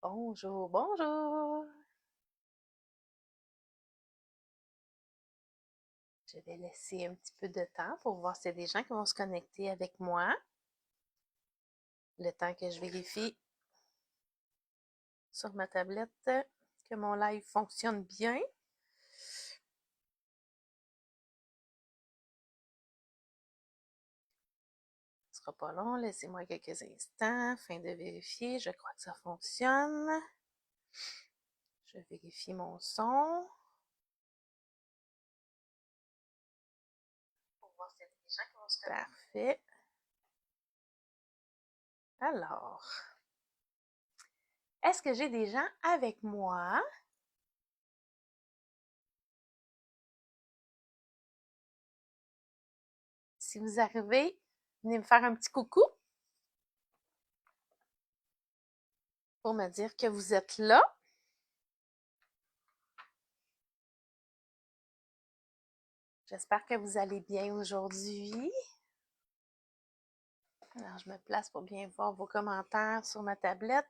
Bonjour, bonjour. Je vais laisser un petit peu de temps pour voir s'il y a des gens qui vont se connecter avec moi. Le temps que je vérifie sur ma tablette que mon live fonctionne bien. Ce sera pas long, laissez-moi quelques instants afin de vérifier. Je crois que ça fonctionne. Je vérifie mon son. Pour voir s'il y a des gens qui vont se connecter. Parfait. Alors, est-ce que j'ai des gens avec moi? Si vous arrivez, venez me faire un petit coucou pour me dire que vous êtes là. J'espère que vous allez bien aujourd'hui. Alors, je me place pour bien voir vos commentaires sur ma tablette.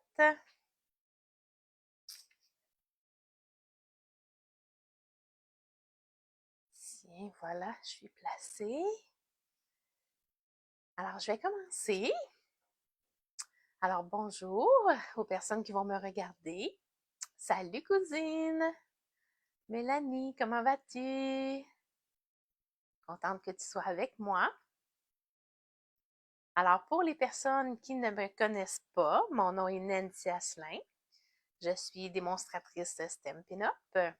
Tiens, voilà, je suis placée. Alors, je vais commencer. Alors, bonjour aux personnes qui vont me regarder. Salut, cousine! Mélanie, comment vas-tu? Contente que tu sois avec moi. Alors, pour les personnes qui ne me connaissent pas, mon nom est Nancy Asselin. Je suis démonstratrice Stampin' Up.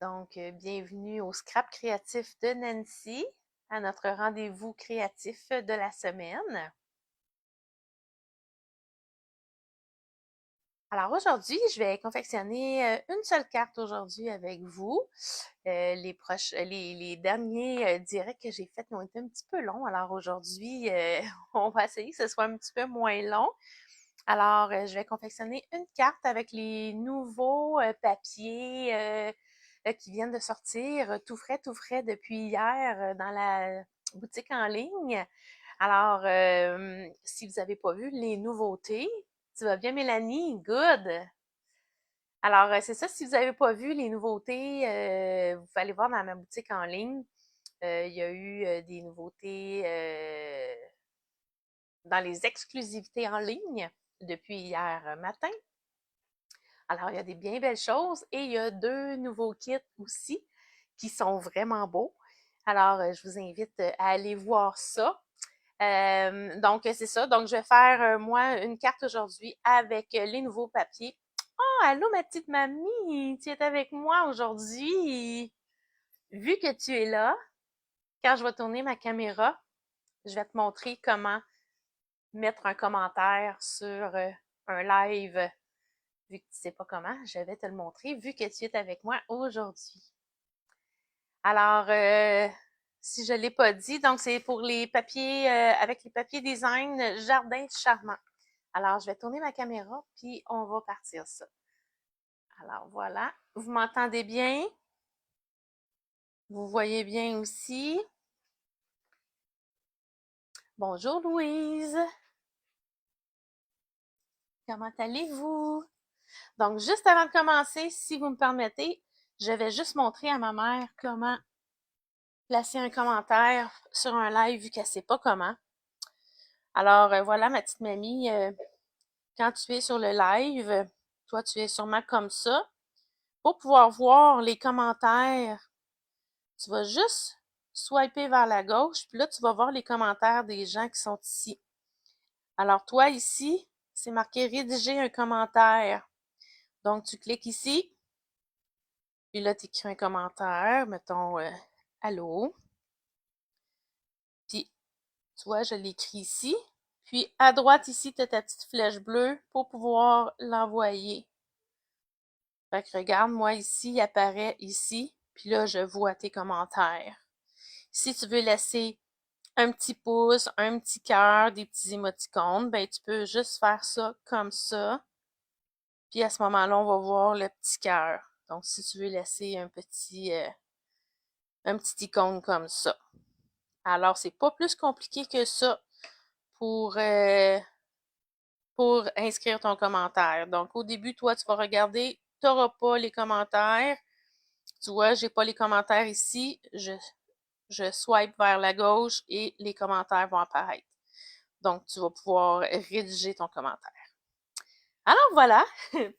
Donc, bienvenue au Scrap créatif de Nancy, à notre rendez-vous créatif de la semaine. Alors aujourd'hui, je vais confectionner une seule carte aujourd'hui avec vous. Les derniers directs que j'ai faits ont été un petit peu longs. Alors aujourd'hui, on va essayer que ce soit un petit peu moins long. Alors, je vais confectionner une carte avec les nouveaux papiers qui viennent de sortir, tout frais depuis hier dans la boutique en ligne. Alors, si vous n'avez pas vu les nouveautés, tu vas bien, Mélanie? Good! Alors, c'est ça, si vous n'avez pas vu les nouveautés, vous pouvez aller voir dans ma boutique en ligne. Il y a eu des nouveautés dans les exclusivités en ligne depuis hier matin. Alors, il y a des bien belles choses et il y a deux nouveaux kits aussi qui sont vraiment beaux. Alors, je vous invite à aller voir ça. Donc, c'est ça. Donc, je vais faire, moi, une carte aujourd'hui avec les nouveaux papiers. Oh, allô, ma petite mamie! Tu es avec moi aujourd'hui. Vu que tu es là, quand je vais tourner ma caméra, je vais te montrer comment mettre un commentaire sur un live. Vu que tu sais pas comment, je vais te le montrer vu que tu es avec moi aujourd'hui. Alors, si je l'ai pas dit, donc c'est pour les papiers, avec les papiers design Jardin Charmant. Alors, je vais tourner ma caméra, puis on va partir ça. Alors, voilà. Vous m'entendez bien? Vous voyez bien aussi? Bonjour Louise! Comment allez-vous? Donc, juste avant de commencer, si vous me permettez, je vais juste montrer à ma mère comment placer un commentaire sur un live vu qu'elle ne sait pas comment. Alors, voilà, ma petite mamie, quand tu es sur le live, toi, tu es sûrement comme ça. Pour pouvoir voir les commentaires, tu vas juste swiper vers la gauche, puis là, tu vas voir les commentaires des gens qui sont ici. Alors, toi, ici, c'est marqué rédiger un commentaire. Donc, tu cliques ici, puis là, tu écris un commentaire, mettons allô. Puis, tu vois, je l'écris ici. Puis, à droite, ici, tu as ta petite flèche bleue pour pouvoir l'envoyer. Fait que regarde, moi, ici, il apparaît ici. Puis là, je vois tes commentaires. Si tu veux laisser un petit pouce, un petit cœur, des petits émoticônes, ben, tu peux juste faire ça comme ça. Puis à ce moment-là, on va voir le petit cœur. Donc, si tu veux laisser un petit icône comme ça. Alors, c'est pas plus compliqué que ça pour pour inscrire ton commentaire. Donc, au début, toi, tu vas regarder, tu n'auras pas les commentaires. Tu vois, j'ai pas les commentaires ici. Je swipe vers la gauche et les commentaires vont apparaître. Donc, tu vas pouvoir rédiger ton commentaire. Alors voilà,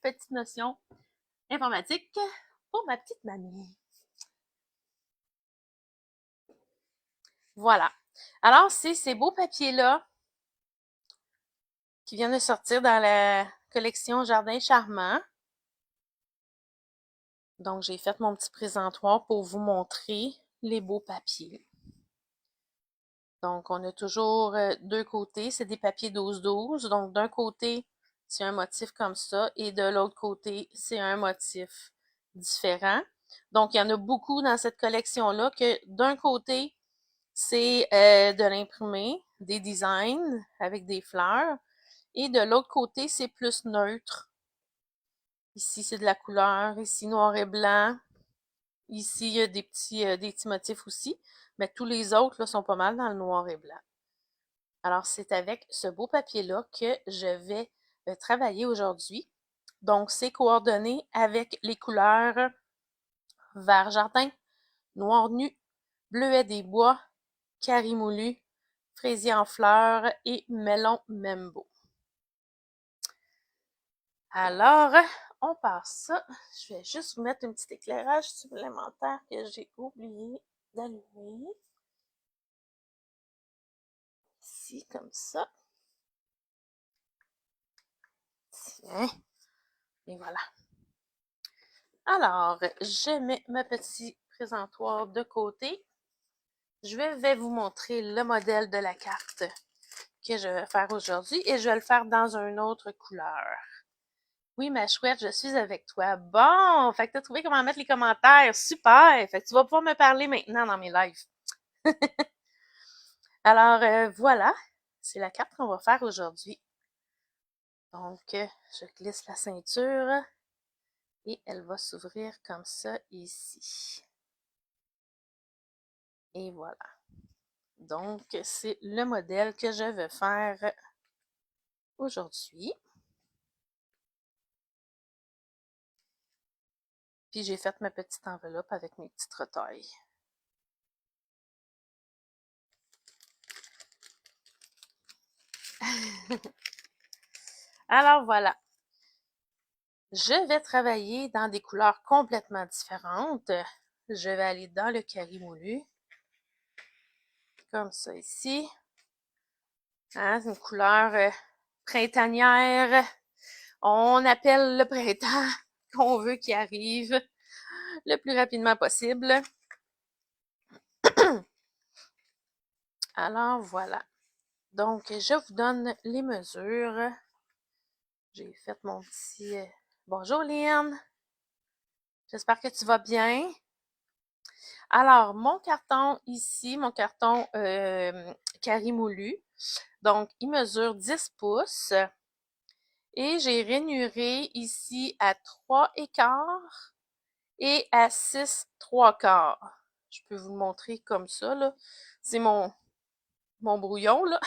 petite notion informatique pour ma petite mamie. Voilà. Alors, c'est ces beaux papiers-là qui viennent de sortir dans la collection Jardin Charmant. Donc, j'ai fait mon petit présentoir pour vous montrer les beaux papiers. Donc, on a toujours deux côtés, c'est des papiers 12-12. Donc, d'un côté, c'est un motif comme ça et de l'autre côté, c'est un motif différent. Donc, il y en a beaucoup dans cette collection-là que d'un côté, c'est de l'imprimé, des designs avec des fleurs et de l'autre côté, c'est plus neutre. Ici, c'est de la couleur, ici, noir et blanc. Ici, il y a des petits motifs aussi, mais tous les autres là, sont pas mal dans le noir et blanc. Alors, c'est avec ce beau papier-là que je vais travailler aujourd'hui. Donc, c'est coordonné avec les couleurs vert jardin, noir nu, bleuet des bois, carimoulu, fraisier en fleurs et melon membo. Alors, on passe ça. Je vais juste vous mettre un petit éclairage supplémentaire que j'ai oublié d'allumer. Ici, comme ça. Tiens. Et voilà. Alors, je mets ma petit présentoir de côté. Je vais vous montrer le modèle de la carte que je vais faire aujourd'hui et je vais le faire dans une autre couleur. Oui, ma chouette, je suis avec toi. Bon, fait que tu as trouvé comment mettre les commentaires. Super! Fait que tu vas pouvoir me parler maintenant dans mes lives. Alors, voilà, c'est la carte qu'on va faire aujourd'hui. Donc, je glisse la ceinture et elle va s'ouvrir comme ça ici. Et voilà. Donc, c'est le modèle que je vais faire aujourd'hui. Puis, j'ai fait ma petite enveloppe avec mes petites retailles. Alors, voilà. Je vais travailler dans des couleurs complètement différentes. Je vais aller dans le carimoulu. Comme ça ici. Hein, c'est une couleur printanière. On appelle le printemps qu'on veut qu'il arrive le plus rapidement possible. Alors, voilà. Donc, je vous donne les mesures. J'ai fait mon petit... Bonjour, Lynn! J'espère que tu vas bien. Alors, mon carton ici, mon carton carimoulu. Donc, il mesure 10 pouces. Et j'ai rainuré ici à 3,25 et à 6,75. Je peux vous le montrer comme ça, là. C'est mon brouillon, là.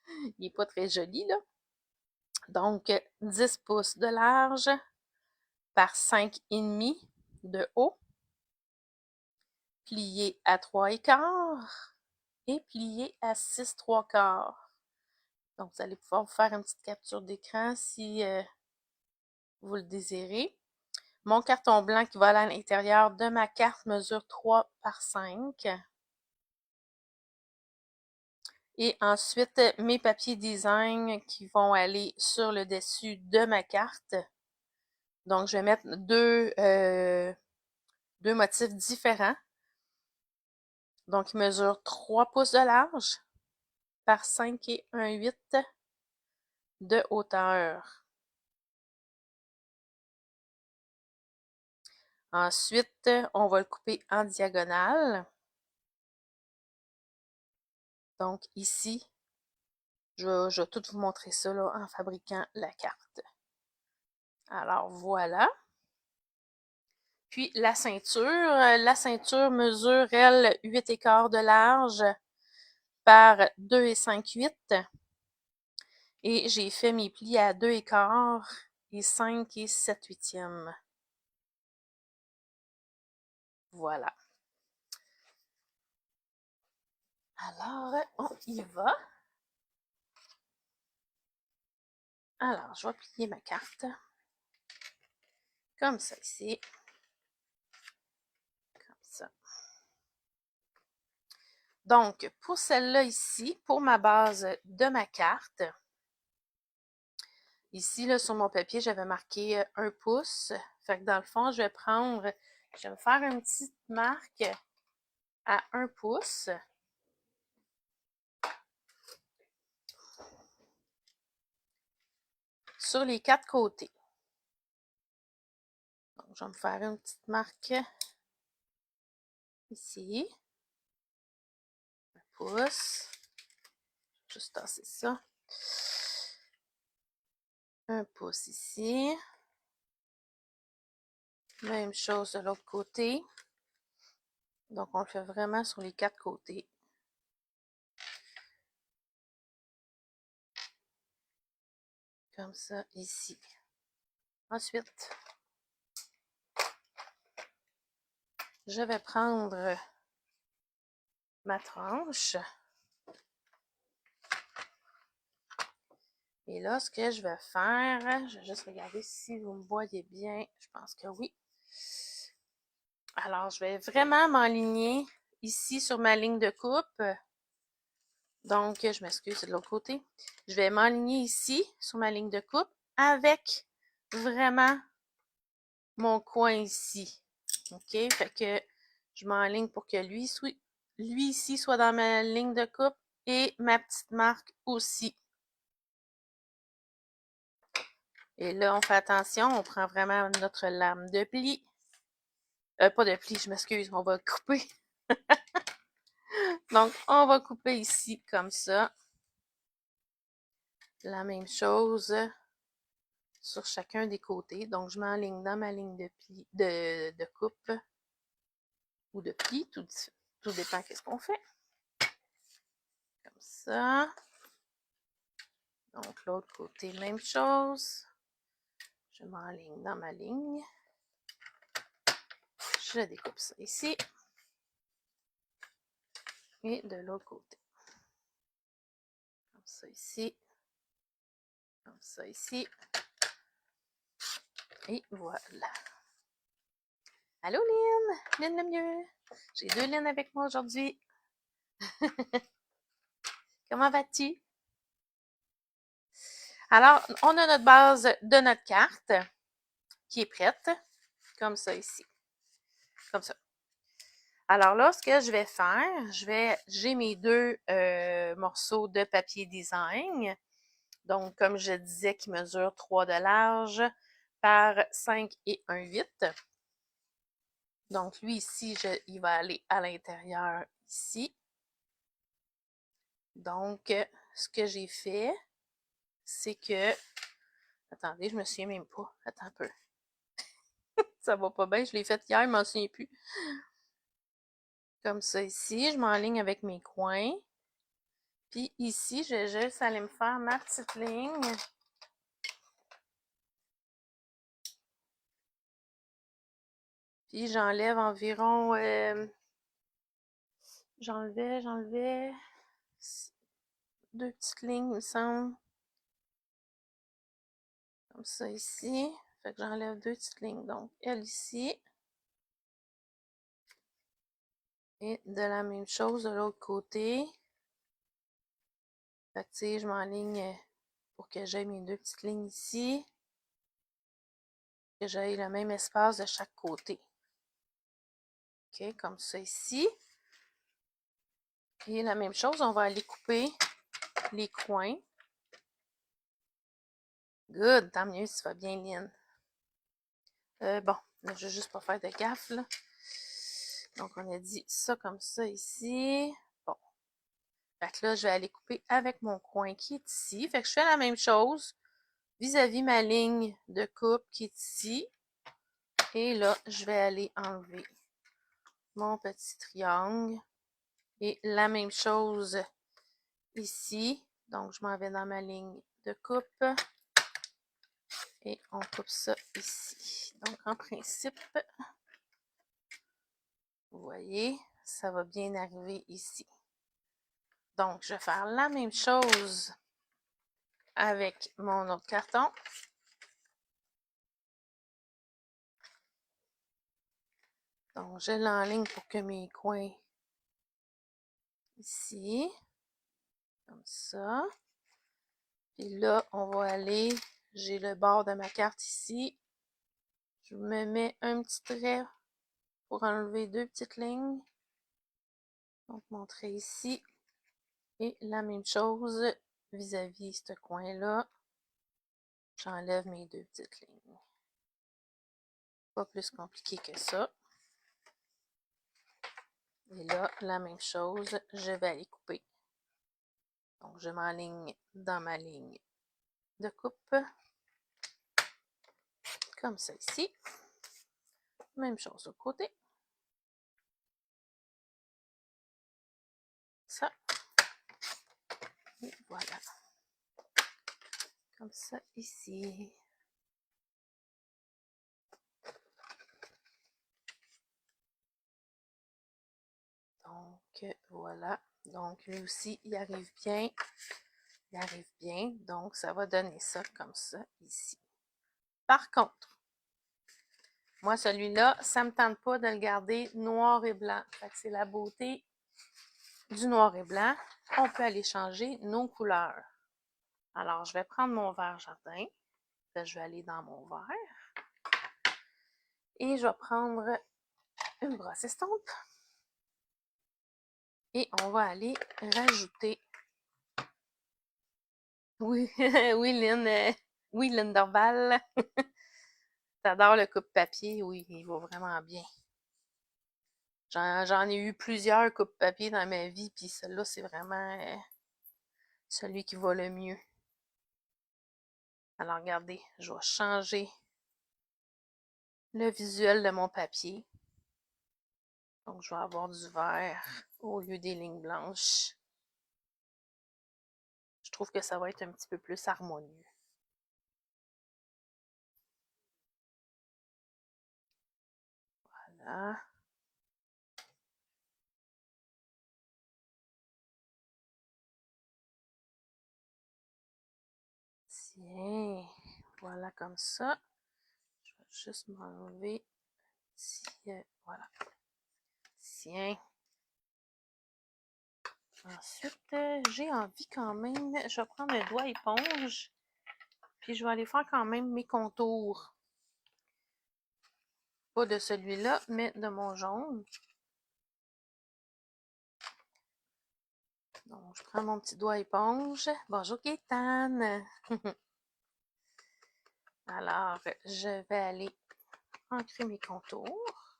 Il n'est pas très joli, là. Donc, 10 pouces de large par 5,5 de haut. Plié à 3,25 et plié à 6,75. Donc, vous allez pouvoir vous faire une petite capture d'écran si vous le désirez. Mon carton blanc qui va aller à l'intérieur de ma carte mesure 3 par 5. Et ensuite, mes papiers design qui vont aller sur le dessus de ma carte. Donc, je vais mettre deux motifs différents. Donc, ils mesurent 3 pouces de large par 5,18 de hauteur. Ensuite, on va le couper en diagonale. Donc, ici, je vais tout vous montrer ça là, en fabriquant la carte. Alors, voilà. Puis, la ceinture mesure, elle, 8,15 de large par 2,58. Et j'ai fait mes plis à 2 1/4 et 5 et 7/8. Voilà. Alors, on y va. Alors, je vais plier ma carte. Comme ça ici. Comme ça. Donc, pour celle-là ici, pour ma base de ma carte, ici, là, sur mon papier, j'avais marqué 1 pouce. Fait que dans le fond, je vais me faire une petite marque à 1 pouce. Sur les 4 côtés. Donc, je vais me faire une petite marque ici. 1 pouce. Juste tasser ça. 1 pouce ici. Même chose de l'autre côté. Donc, on le fait vraiment sur les 4 côtés. Comme ça, ici. Ensuite, je vais prendre ma tranche. Et là, ce que je vais faire, je vais juste regarder si vous me voyez bien. Je pense que oui. Alors, je vais vraiment m'aligner ici sur ma ligne de coupe. Donc, je m'excuse, c'est de l'autre côté. Je vais m'aligner ici sur ma ligne de coupe avec vraiment mon coin ici. OK? Fait que je m'enligne pour que lui ici soit dans ma ligne de coupe et ma petite marque aussi. Et là, on fait attention, on prend vraiment notre lame de pli. Pas de pli, je m'excuse, on va couper. Donc, on va couper ici comme ça. La même chose sur chacun des côtés. Donc, je m'enligne dans ma ligne de pli, de coupe ou de pli, tout dépend qu'est-ce qu'on fait. Comme ça. Donc, l'autre côté, même chose. Je m'enligne dans ma ligne. Je découpe ça ici. Et de l'autre côté. Comme ça ici. Comme ça ici. Et voilà. Allô Lynn! Lynn Lemieux! J'ai 2 Lynn avec moi aujourd'hui. Comment vas-tu? Alors, on a notre base de notre carte qui est prête. Comme ça ici. Comme ça. Alors là, ce que je vais faire, j'ai mes 2 morceaux de papier design. Donc, comme je disais, qui mesurent 3 de large par 5 et 1/8. Donc, lui ici, il va aller à l'intérieur ici. Donc, ce que j'ai fait, c'est que... Attendez, je me souviens même pas. Attends un peu. Ça va pas bien, je l'ai fait hier, je m'en souviens plus. Comme ça ici, je m'enligne avec mes coins. Puis ici, je juste aller me faire ma petite ligne. Puis j'enlève environ... j'enlevais 2 petites lignes, il me semble. Comme ça ici. Fait que j'enlève 2 petites lignes. Donc, elle ici. Et de la même chose de l'autre côté. Fait que tu sais, je m'enligne pour que j'aie mes 2 petites lignes ici. Que j'aie le même espace de chaque côté. OK, comme ça ici. Et la même chose, on va aller couper les coins. Good, tant mieux si ça va bien, Lynn. Bon, là, je vais juste pas faire de gaffe, là. Donc, on a dit ça comme ça ici. Bon. Fait que là, je vais aller couper avec mon coin qui est ici. Fait que je fais la même chose vis-à-vis ma ligne de coupe qui est ici. Et là, je vais aller enlever mon petit triangle. Et la même chose ici. Donc, je m'en vais dans ma ligne de coupe et on coupe ça ici. Donc, en principe, vous voyez, ça va bien arriver ici. Donc, je vais faire la même chose avec mon autre carton. Donc, je l'enligne pour que mes coins ici, comme ça. Puis là, on va aller, j'ai le bord de ma carte ici. Je me mets un petit trait pour enlever deux petites lignes. Donc, mon trait ici. Et la même chose vis-à-vis ce coin-là. J'enlève mes deux petites lignes. Pas plus compliqué que ça. Et là, la même chose, je vais aller couper. Donc, je m'enligne dans ma ligne de coupe. Comme ça ici. Même chose au côté. Ça. Et voilà. Comme ça ici. Donc, voilà. Donc, lui aussi, il arrive bien. Il arrive bien. Donc, ça va donner ça comme ça ici. Par contre, moi, celui-là, ça ne me tente pas de le garder noir et blanc. Fait que c'est la beauté du noir et blanc. On peut aller changer nos couleurs. Alors, je vais prendre mon verre jardin. Là, je vais aller dans mon verre. Et je vais prendre une brosse estompe. Et on va aller rajouter. Oui, oui, Lynn. Oui, Lynn Dorval. T'adores le coupe-papier. Oui, il va vraiment bien. J'en ai eu plusieurs coupe-papier dans ma vie, puis celui-là, c'est vraiment celui qui va le mieux. Alors, regardez, je vais changer le visuel de mon papier. Donc, je vais avoir du vert au lieu des lignes blanches. Je trouve que ça va être un petit peu plus harmonieux. Voilà. Tiens, voilà comme ça. Je vais juste m'enlever ici. Voilà. Tiens. Ensuite, j'ai envie quand même, je vais prendre un doigt éponge, puis je vais aller faire quand même mes contours. Pas de celui-là, mais de mon jaune. Donc, je prends mon petit doigt éponge. Bonjour Gaëtane! Alors, je vais aller ancrer mes contours.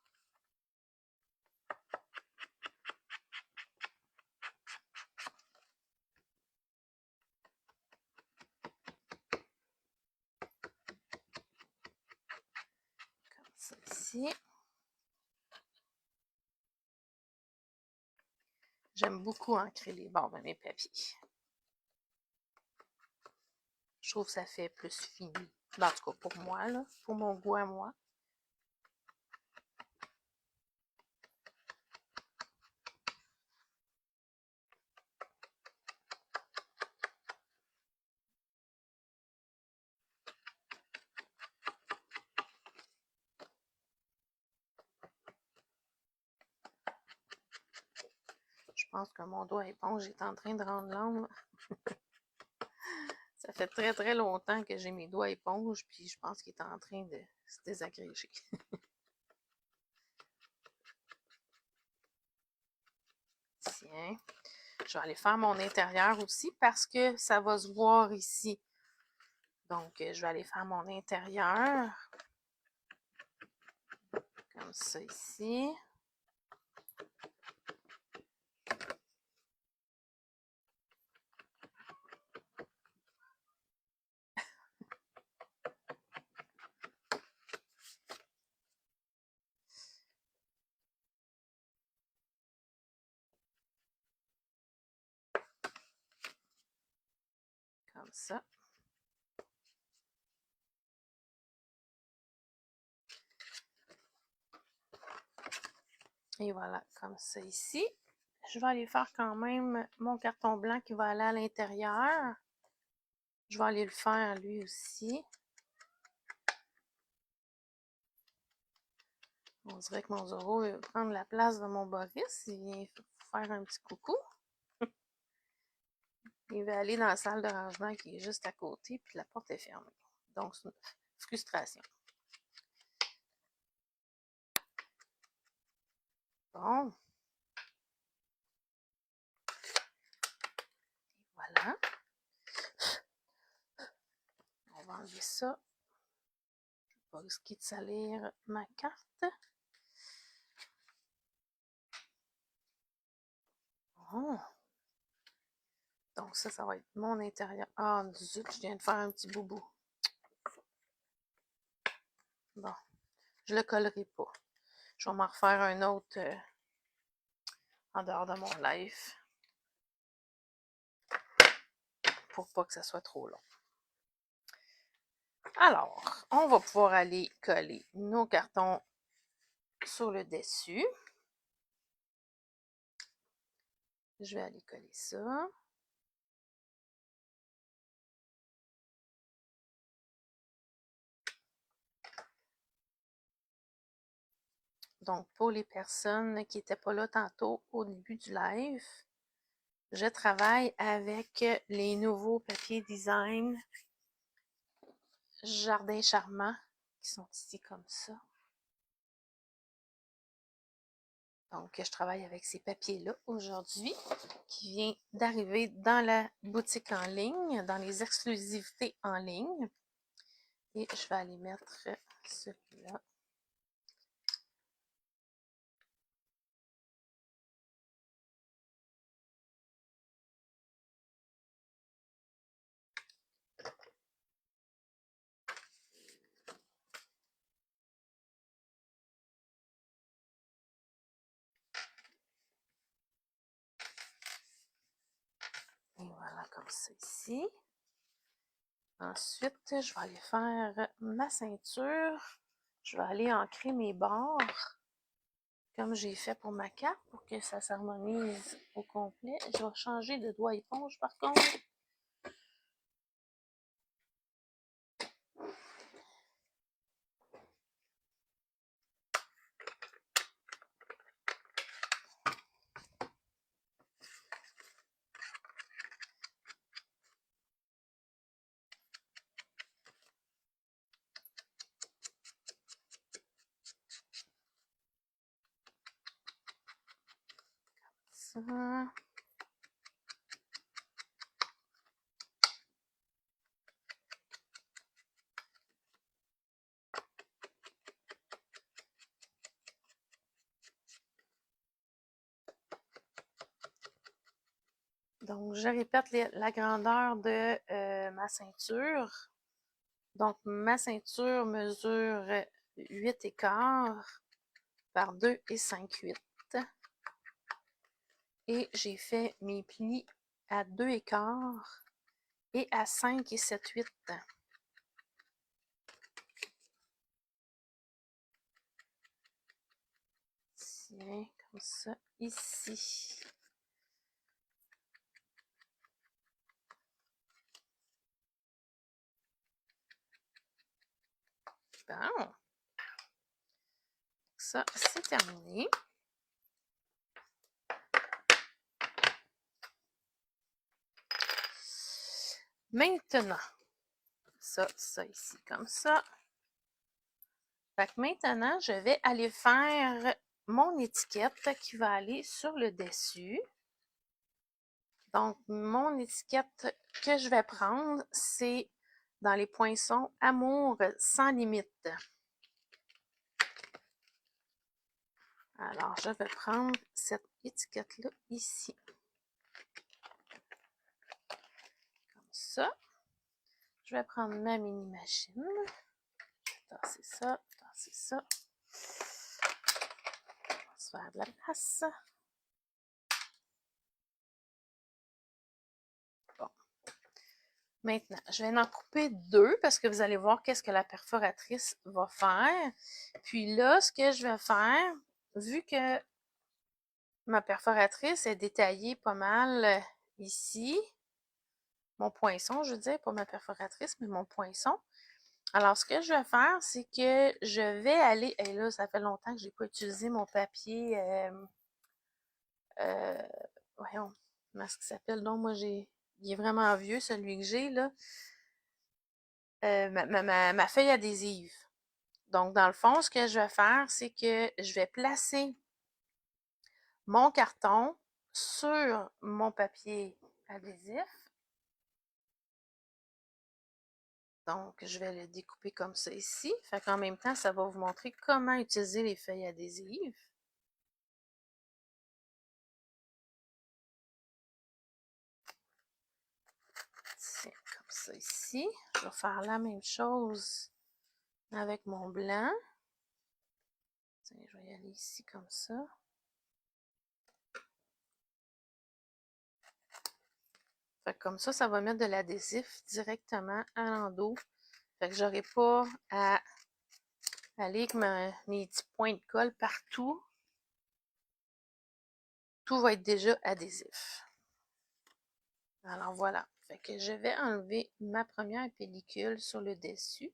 Comme ça ici. J'aime beaucoup ancrer les bords de mes papiers. Je trouve que ça fait plus fini. En tout cas, pour moi, là, pour mon goût à moi. Je pense que mon doigt éponge est en train de rendre l'ombre. Ça fait très très longtemps que j'ai mes doigts éponges, puis je pense qu'il est en train de se désagréger. Tiens, je vais aller faire mon intérieur aussi parce que ça va se voir ici. Donc, je vais aller faire mon intérieur. Comme ça ici. comme ça. Et voilà, comme ça ici. Je vais aller faire quand même mon carton blanc qui va aller à l'intérieur. Je vais aller le faire lui aussi. On dirait que mon Zoro veut prendre la place de mon Boris. Il vient faire un petit coucou. Il va aller dans la salle de rangement qui est juste à côté, puis la porte est fermée. Donc, c'est une frustration. Bon. Voilà. On va enlever ça. Je ne vais pas risquer de salir ma carte. Bon. Donc ça va être mon intérieur. Ah, zut, je viens de faire un petit boubou. Bon, je le collerai pas. Je vais m'en refaire un autre en dehors de mon live. Pour pas que ça soit trop long. Alors, on va pouvoir aller coller nos cartons sur le dessus. Je vais aller coller ça. Donc, pour les personnes qui n'étaient pas là tantôt au début du live, je travaille avec les nouveaux papiers design Jardin Charmant qui sont ici comme ça. Donc, je travaille avec ces papiers-là aujourd'hui qui vient d'arriver dans la boutique en ligne, dans les exclusivités en ligne. Et je vais aller mettre celui-là. Et voilà, comme ça ici. Ensuite, je vais aller faire ma ceinture. Je vais aller ancrer mes bords, comme j'ai fait pour ma carte, pour que ça s'harmonise au complet. Je vais changer de doigt éponge, par contre. Ça. Donc, je répète la grandeur de ma ceinture. Donc, ma ceinture mesure 8,15 par 2,58. Et j'ai fait mes plis à 2,15 et à 5,78. Tiens, comme ça, ici. Bon. Ça, c'est terminé. Maintenant, ça ici, comme ça. Fait que maintenant, je vais aller faire mon étiquette qui va aller sur le dessus. Donc, mon étiquette que je vais prendre, c'est dans les poinçons Amour sans limite. Alors, je vais prendre cette étiquette-là ici. Comme ça. Je vais prendre ma mini-machine. Je vais tasser ça, tasser ça. On va se faire de la place. Bon. Maintenant, je vais en couper deux parce que vous allez voir qu'est-ce que la perforatrice va faire. Puis là, ce que je vais faire, vu que ma perforatrice est détaillée pas mal ici, mon poinçon, je veux dire, pas ma perforatrice, mais mon poinçon. Alors, ce que je vais faire, c'est que je vais aller, et là, ça fait longtemps que j'ai pas utilisé mon papier, euh, voyons, comment est-ce qu'il s'appelle? Donc, moi, il est vraiment vieux, celui que j'ai, là. Ma feuille adhésive. Donc, dans le fond, ce que je vais faire, c'est que je vais placer mon carton sur mon papier adhésif. Donc, je vais le découper comme ça ici. Fait qu'en même temps, ça va vous montrer comment utiliser les feuilles adhésives. Tiens, comme ça ici. Je vais faire la même chose avec mon blanc. Tiens, je vais y aller ici comme ça. Fait que comme ça va mettre de l'adhésif directement à l'endos. Fait que j'aurai pas à aller avec mes petits points de colle partout. Tout va être déjà adhésif. Alors voilà. Fait que je vais enlever ma première pellicule sur le dessus.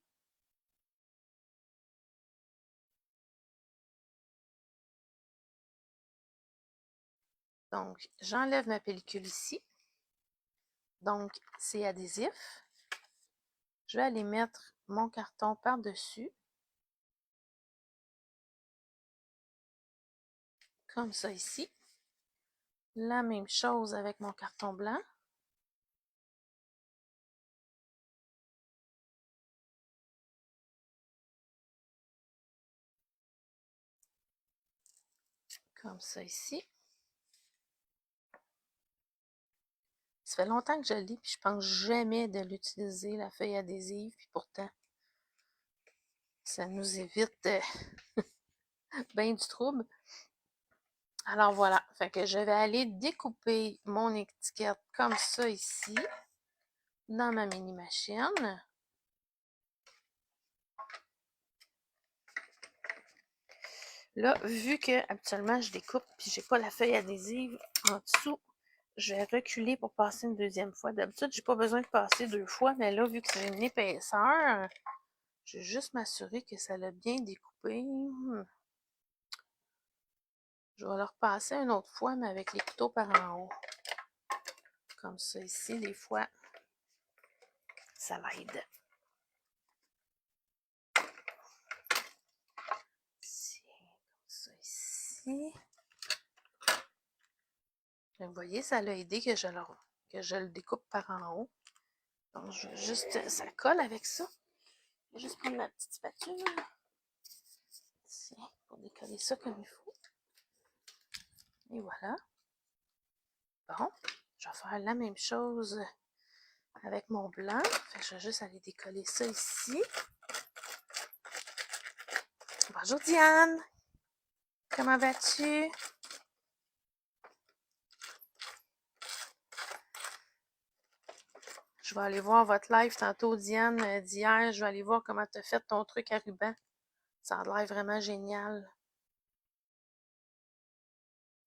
Donc, j'enlève ma pellicule ici. Donc, c'est adhésif. Je vais aller mettre mon carton par-dessus. Comme ça ici. La même chose avec mon carton blanc. Comme ça ici. Ça fait longtemps que je lis, puis je pense jamais de l'utiliser, la feuille adhésive, puis pourtant, ça nous évite bien du trouble. Alors voilà, fait que je vais aller découper mon étiquette comme ça ici, dans ma mini-machine. Là, vu que habituellement je découpe puis j'ai pas la feuille adhésive en dessous, je vais reculer pour passer une deuxième fois. D'habitude, j'ai pas besoin de passer deux fois, mais là, vu que c'est une épaisseur, je vais juste m'assurer que ça l'a bien découpé. Je vais le repasser une autre fois, mais avec les couteaux par en haut. Comme ça ici, des fois, ça l'aide. Tiens, comme ça ici. Vous voyez, ça l'a aidé que je le découpe par en haut. Donc, je vais juste, ça colle avec ça. Je vais juste prendre ma petite spatule. Tiens, pour décoller ça comme il faut. Et voilà. Bon, je vais faire la même chose avec mon blanc. Fait que je vais juste aller décoller ça ici. Bonjour Diane! Comment vas-tu? Je vais aller voir votre live tantôt, Diane, d'hier. Je vais aller voir comment tu as fait ton truc à ruban. Ça a l'air vraiment génial.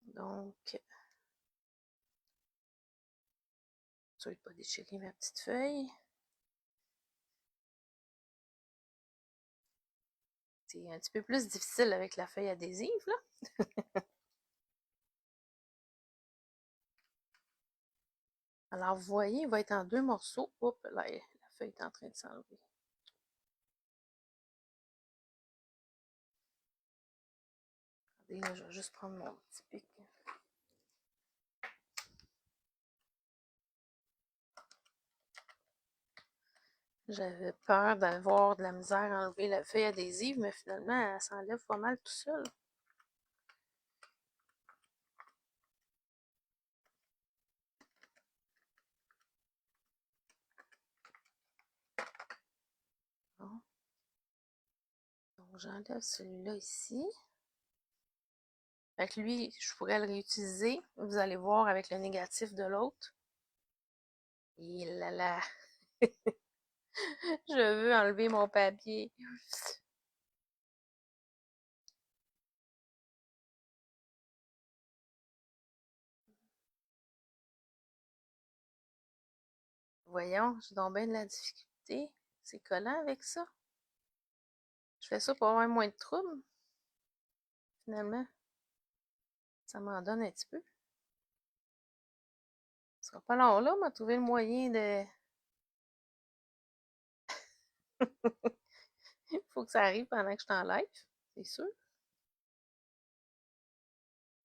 Donc, je ne vais pas déchirer ma petite feuille. C'est un petit peu plus difficile avec la feuille adhésive, là. Alors, vous voyez, il va être en deux morceaux. Oups, là, la feuille est en train de s'enlever. Attendez, là, je vais juste prendre mon petit pic. J'avais peur d'avoir de la misère à enlever la feuille adhésive, mais finalement, elle s'enlève pas mal tout seul. Bon. Donc, j'enlève celui-là ici. Fait que lui, je pourrais le réutiliser. Vous allez voir avec le négatif de l'autre. Et là là, Je veux enlever mon papier. Voyons, j'ai donc bien de la difficulté. C'est collant avec ça. Je fais ça pour avoir moins de troubles, finalement. Ça m'en donne un petit peu. Ce sera pas long là, on m'a trouvé le moyen de. Il faut que ça arrive pendant que je t'enlève, c'est sûr.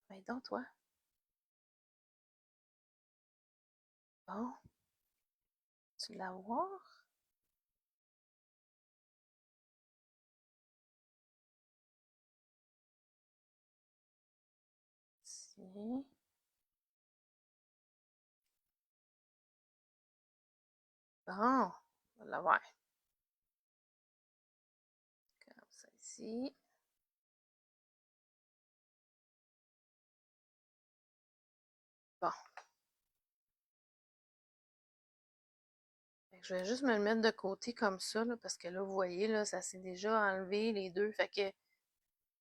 Ben donc, toi. Bon, tu l'as voir? Tiens. Bon, on va l'avoir. Comme ça ici. Bon. Fait que je vais juste me le mettre de côté comme ça, là, parce que là, vous voyez, là, ça s'est déjà enlevé les deux. Fait que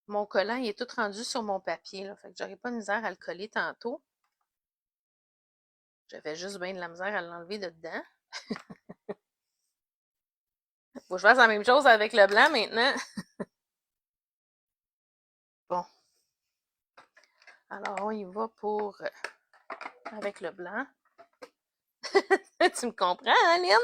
mon collant, il est tout rendu sur mon papier, là. Fait que j'aurais pas de misère à le coller tantôt. J'avais juste bien de la misère à l'enlever de dedans. Faut que je fasse la même chose avec le blanc maintenant. Bon. Alors, on y va pour avec le blanc. Tu me comprends, hein, Lynn?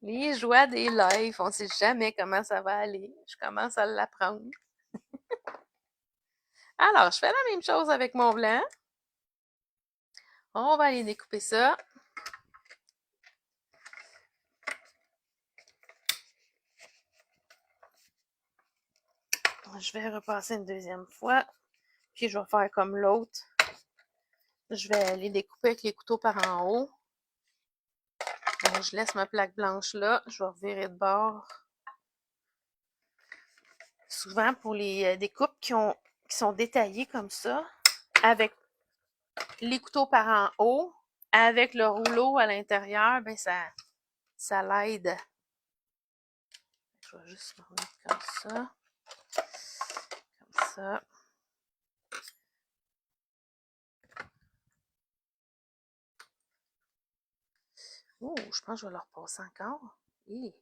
Les joies des lives, on sait jamais comment ça va aller. Je commence à l'apprendre. Alors, je fais la même chose avec mon blanc. On va aller découper ça. Je vais repasser une deuxième fois. Puis je vais faire comme l'autre. Je vais les découper avec les couteaux par en haut. Donc, je laisse ma plaque blanche là. Je vais revirer de bord. Souvent, pour les découpes qui sont détaillées comme ça, avec les couteaux par en haut, avec le rouleau à l'intérieur, ben ça l'aide. Je vais juste me remettre comme ça. Comme ça. Oh, je pense que je vais le repasser encore. Hi.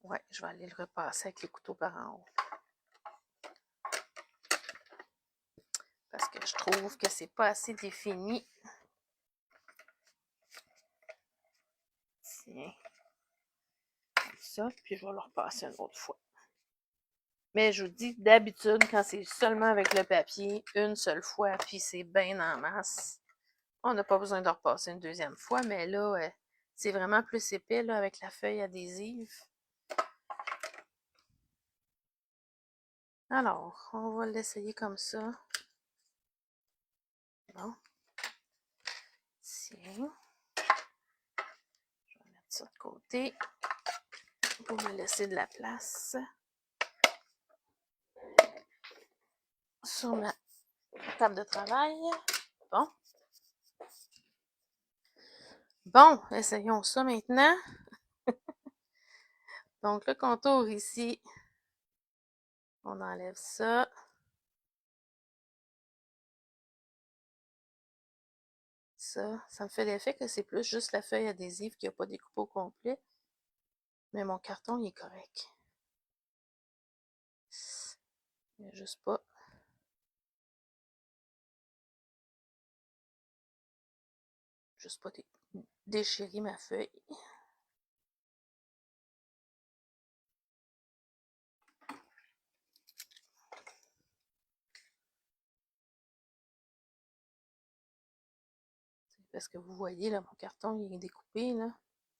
Ouais, je vais aller le repasser avec les couteaux par en haut. Parce que je trouve que c'est pas assez défini. Tiens. Comme ça, puis je vais le repasser une autre fois. Mais je vous dis, d'habitude, quand c'est seulement avec le papier, une seule fois, puis c'est bien en masse, on n'a pas besoin de repasser une deuxième fois, mais là, c'est vraiment plus épais là, avec la feuille adhésive. Alors, on va l'essayer comme ça. Bon. Tiens. Je vais mettre ça de côté pour me laisser de la place sur ma table de travail. Bon. Bon, essayons ça maintenant. Donc, le contour ici, on enlève ça. Ça me fait l'effet que c'est plus juste la feuille adhésive qui n'a pas découpé au complet. Mais mon carton, il est correct. Il n'y a juste pas. Juste pas déchirer ma feuille. Parce que vous voyez, là, mon carton, il est découpé, là.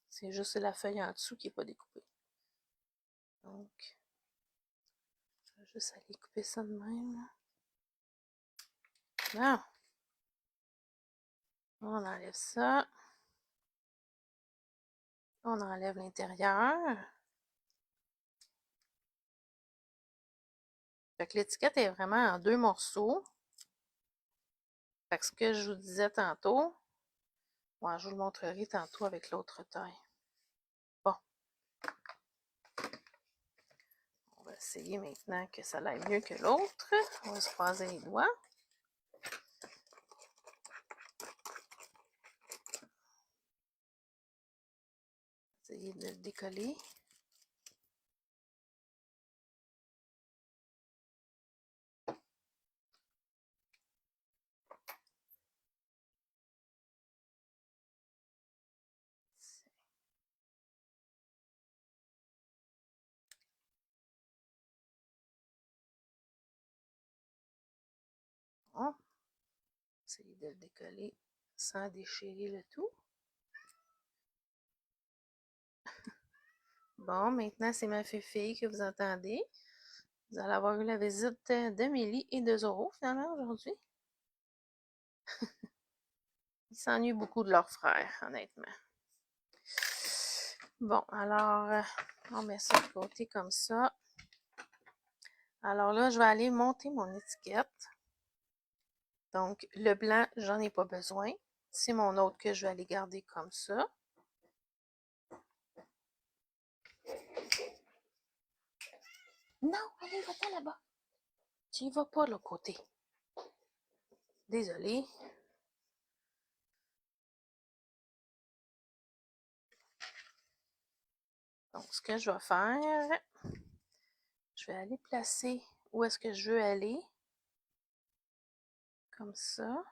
C'est juste la feuille en dessous qui n'est pas découpée. Donc, je vais juste aller couper ça de même. Bon. On enlève ça. On enlève l'intérieur. Fait que l'étiquette est vraiment en deux morceaux. Fait que ce que je vous disais tantôt, ouais, je vous le montrerai tantôt avec l'autre taille. Bon. On va essayer maintenant que ça aille mieux que l'autre. On va se croiser les doigts. Essayer de le décoller. Bon. Essayer de le décoller sans déchirer le tout. Bon, maintenant, c'est ma fille que vous entendez. Vous allez avoir eu la visite de Mélie et de Zoro, finalement, aujourd'hui. Ils s'ennuient beaucoup de leur frère, honnêtement. Bon, alors, on met ça de côté comme ça. Alors là, je vais aller monter mon étiquette. Donc, le blanc, j'en ai pas besoin. C'est mon autre que je vais aller garder comme ça. Non, allez, va-t'en là-bas. Tu y vas pas, l'autre côté. Désolée. Donc, ce que je vais faire, je vais aller placer où est-ce que je veux aller. Comme ça.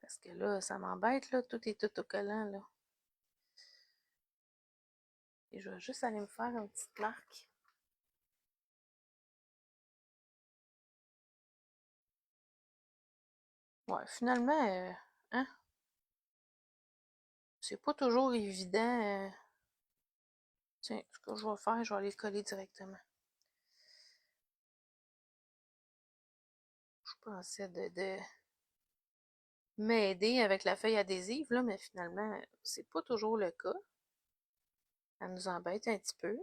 Parce que là, ça m'embête, là. Tout est tout au collant, là. Et je vais juste aller me faire une petite marque. Ouais, finalement, hein? C'est pas toujours évident. Tiens, ce que je vais faire, je vais aller le coller directement. Je pensais de m'aider avec la feuille adhésive, là, mais finalement, c'est pas toujours le cas. Elle nous embête un petit peu.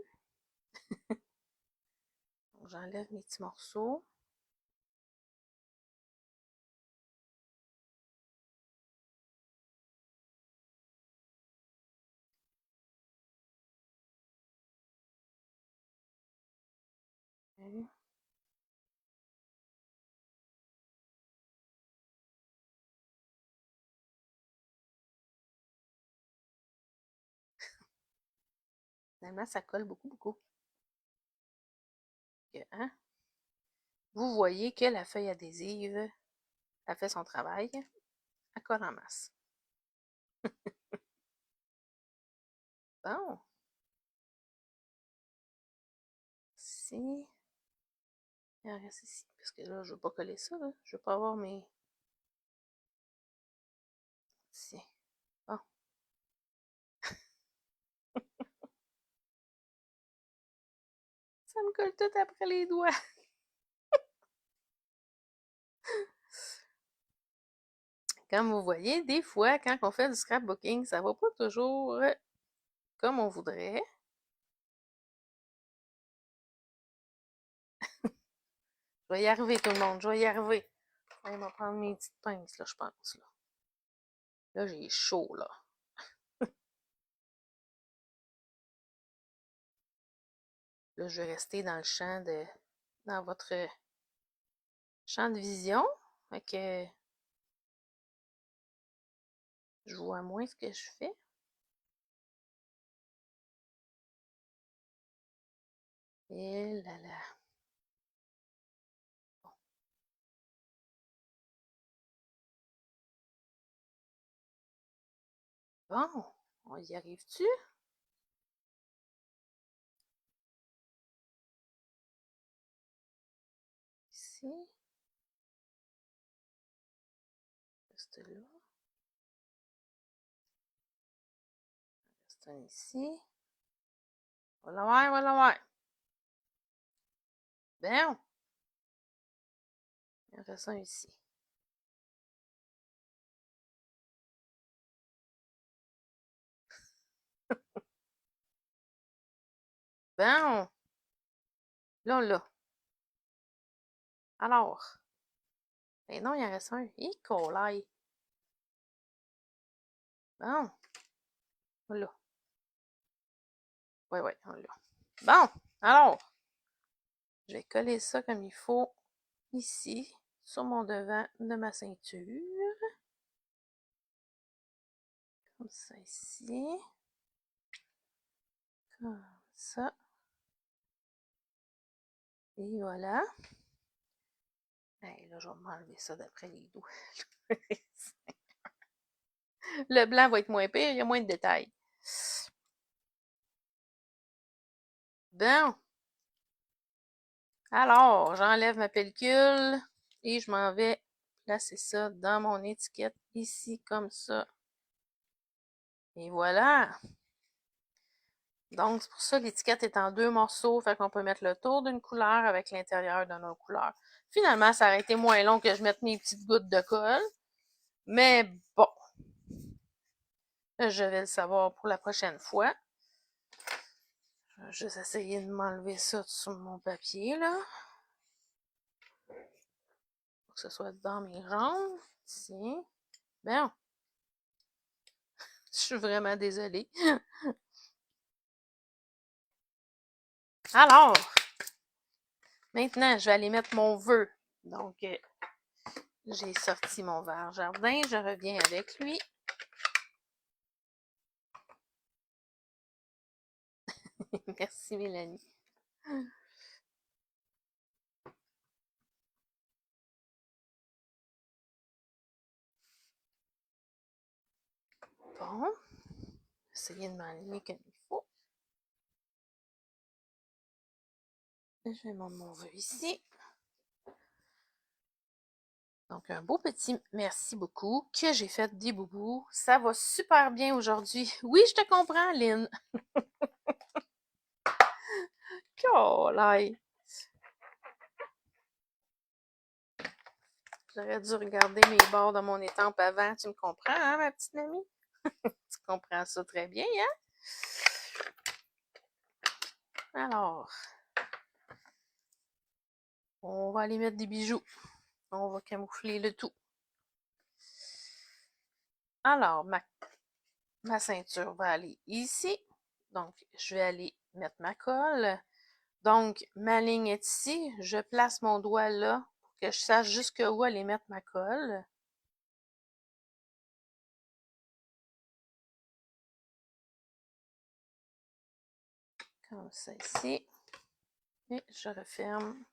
Donc, j'enlève mes petits morceaux. Okay. Finalement, ça colle beaucoup, beaucoup. Hein? Vous voyez que la feuille adhésive a fait son travail. Elle colle en masse. Bon. Ici. Il en reste ici. Parce que là, je ne veux pas coller ça. Là. Je ne veux pas avoir mes... Ici. Bon. Ça me colle tout après les doigts. Comme vous voyez, des fois, quand on fait du scrapbooking, ça ne va pas toujours comme on voudrait. Je vais y arriver, tout le monde. Je vais y arriver. Je vais prendre mes petites pinces, là, je pense. Là, j'ai chaud, là. Là, je vais rester dans le champ de... dans votre champ de vision. Fait que je vois moins ce que je fais. Et là là. Bon, on y arrive-tu? Ici. Reste là. Reste un ici. Voilà, ouais, voilà, ouais. Bon. Il en reste un ici. Bon. Là, là. Alors. Et non, il en reste un. Hi, colaille. Bon, on l'a. Oui, oui, on l'a. Bon, alors, je vais coller ça comme il faut ici, sur mon devant de ma ceinture. Comme ça ici. Comme ça. Et voilà. Hey, là, je vais m'enlever ça d'après les doigts. Le blanc va être moins pire, il y a moins de détails. Bon. Alors, j'enlève ma pellicule et je m'en vais placer ça dans mon étiquette ici, comme ça. Et voilà. Donc, c'est pour ça que l'étiquette est en 2 morceaux, fait qu'on peut mettre le tour d'une couleur avec l'intérieur d'une autre couleur. Finalement, ça aurait été moins long que je mette mes petites gouttes de colle, mais bon, je vais le savoir pour la prochaine fois. Je vais juste essayer de m'enlever ça sur mon papier, là, pour que ce soit dans mes jambes, ici. Bon, je suis vraiment désolée. Alors, maintenant, je vais aller mettre mon vœu. Donc, j'ai sorti mon verre jardin, je reviens avec lui. Merci, Mélanie. Bon, essayer de m'aligner comme il faut. Je vais mettre mon vœu ici. Donc, un beau petit merci beaucoup que j'ai fait des boubous. Ça va super bien aujourd'hui. Oui, je te comprends, Lynn. Colaille. J'aurais dû regarder mes bords de mon étampe avant. Tu me comprends, hein, ma petite amie? Tu comprends ça très bien, hein? Alors, on va aller mettre des bijoux. On va camoufler le tout. Alors, ma ceinture va aller ici. Donc, je vais aller mettre ma colle. Donc, ma ligne est ici. Je place mon doigt là pour que je sache jusqu'où aller mettre ma colle. Comme ça ici. Et je referme.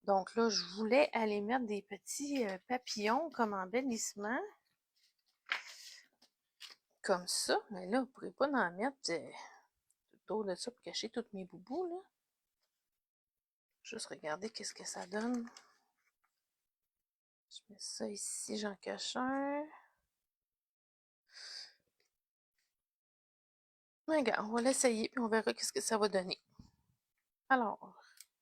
Donc là, je voulais aller mettre des petits papillons comme embellissement. Comme ça. Mais là, vous ne pourrez pas en mettre autour de ça pour cacher tous mes boubous, là. Juste regarder qu'est-ce que ça donne. Je mets ça ici, j'en cache un. Regarde, on va l'essayer puis on verra qu'est-ce que ça va donner. Alors,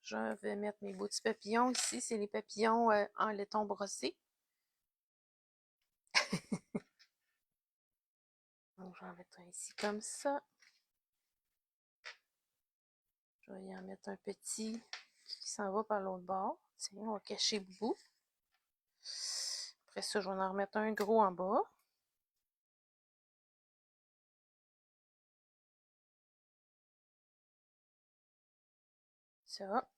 je vais mettre mes beaux petits papillons ici. C'est les papillons en laiton brossé. Donc, je vais en mettre un ici comme ça. Je vais y en mettre un petit qui s'en va par l'autre bord. Tiens, on va cacher Boubou. Après ça, je vais en remettre un gros en bas. Ça.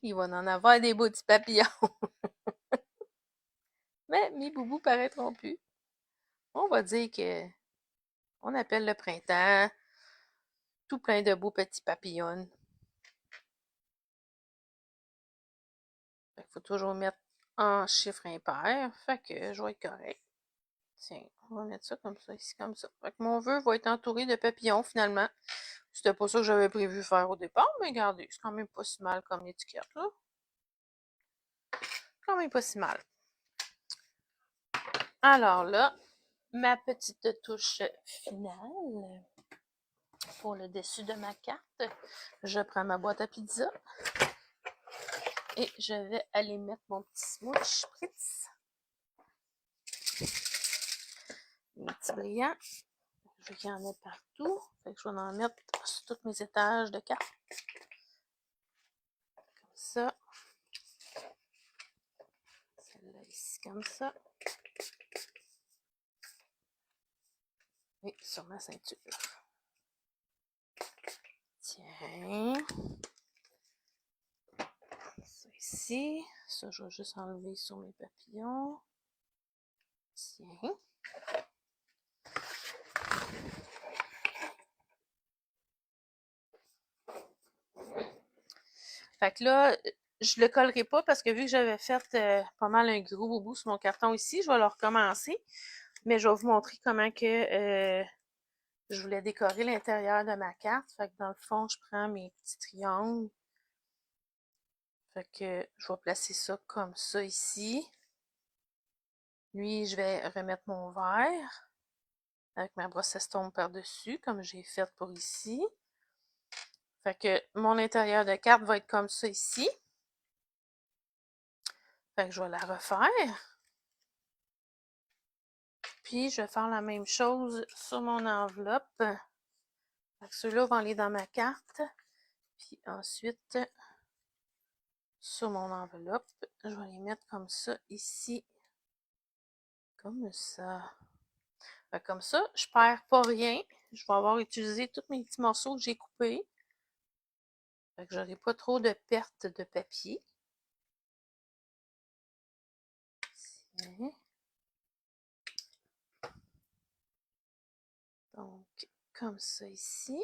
Il va en avoir des beaux petits papillons. Mais mes boubous paraîtront plus. On va dire que on appelle le printemps tout plein de beaux petits papillons. Il faut toujours mettre en chiffre impair. Fait que je vais être correct. Tiens, on va mettre ça comme ça, ici, comme ça. Fait que mon vœu va être entouré de papillons, finalement. C'était pas ça que j'avais prévu faire au départ, mais regardez, c'est quand même pas si mal comme étiquette, là. Quand même pas si mal. Alors là, ma petite touche finale pour le dessus de ma carte. Je prends ma boîte à pizza et je vais aller mettre mon petit smooch spritz. Mes petits brillants. veux qu'il y en ait partout. Fait que je vais en mettre sur tous mes étages de cartes. Comme ça. Celle-là ici, comme ça. Et sur ma ceinture. Tiens. Ça ici. Ça, je vais juste enlever sur mes papillons. Tiens. Fait que là, je le collerai pas parce que vu que j'avais fait pas mal un gros boubou sur mon carton ici, je vais le recommencer. Mais je vais vous montrer comment que je voulais décorer l'intérieur de ma carte. Fait que dans le fond, je prends mes petits triangles. Fait que je vais placer ça comme ça ici. Lui, je vais remettre mon verre avec ma brosse estompe par-dessus, comme j'ai fait pour ici. Fait que mon intérieur de carte va être comme ça ici. Fait que je vais la refaire. Puis, je vais faire la même chose sur mon enveloppe. Fait que ceux-là vont aller dans ma carte. Puis ensuite, sur mon enveloppe, je vais les mettre comme ça ici. Comme ça. Fait que comme ça, je perds pas rien. Je vais avoir utilisé tous mes petits morceaux que j'ai coupés. Fait que j'aurai pas trop de perte de papier. Tiens. Donc, comme ça ici.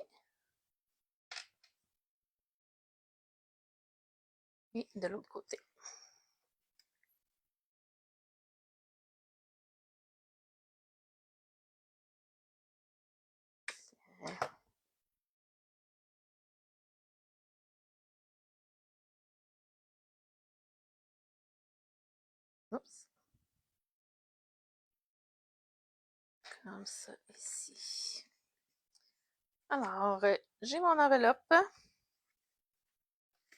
Et de l'autre côté. Oups. Comme ça ici. Alors, j'ai mon enveloppe.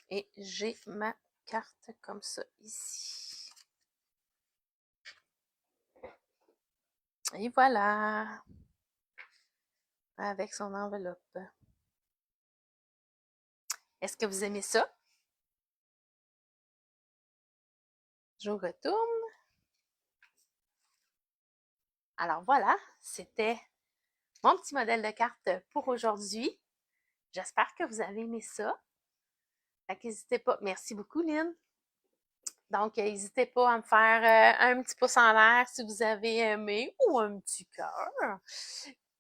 Et j'ai ma carte comme ça ici. Et voilà! Avec son enveloppe. Est-ce que vous aimez ça? Je retourne. Alors voilà, c'était mon petit modèle de carte pour aujourd'hui. J'espère que vous avez aimé ça. Fait qu'hésitez pas. Merci beaucoup, Lynn. Donc, n'hésitez pas à me faire un petit pouce en l'air si vous avez aimé ou un petit cœur.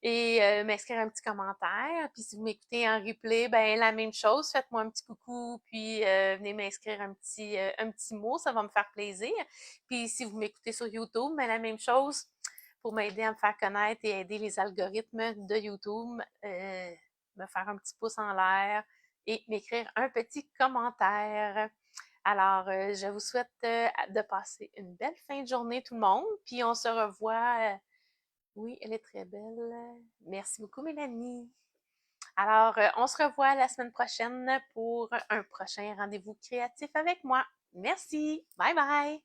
Et m'inscrire un petit commentaire. Puis si vous m'écoutez en replay, ben la même chose. Faites-moi un petit coucou, puis venez m'inscrire un petit mot. Ça va me faire plaisir. Puis si vous m'écoutez sur YouTube, ben la même chose pour m'aider à me faire connaître et aider les algorithmes de YouTube. Me faire un petit pouce en l'air et m'écrire un petit commentaire. Alors, je vous souhaite de passer une belle fin de journée, tout le monde. Puis on se revoit. Oui, elle est très belle. Merci beaucoup, Mélanie. Alors, on se revoit la semaine prochaine pour un prochain rendez-vous créatif avec moi. Merci. Bye bye.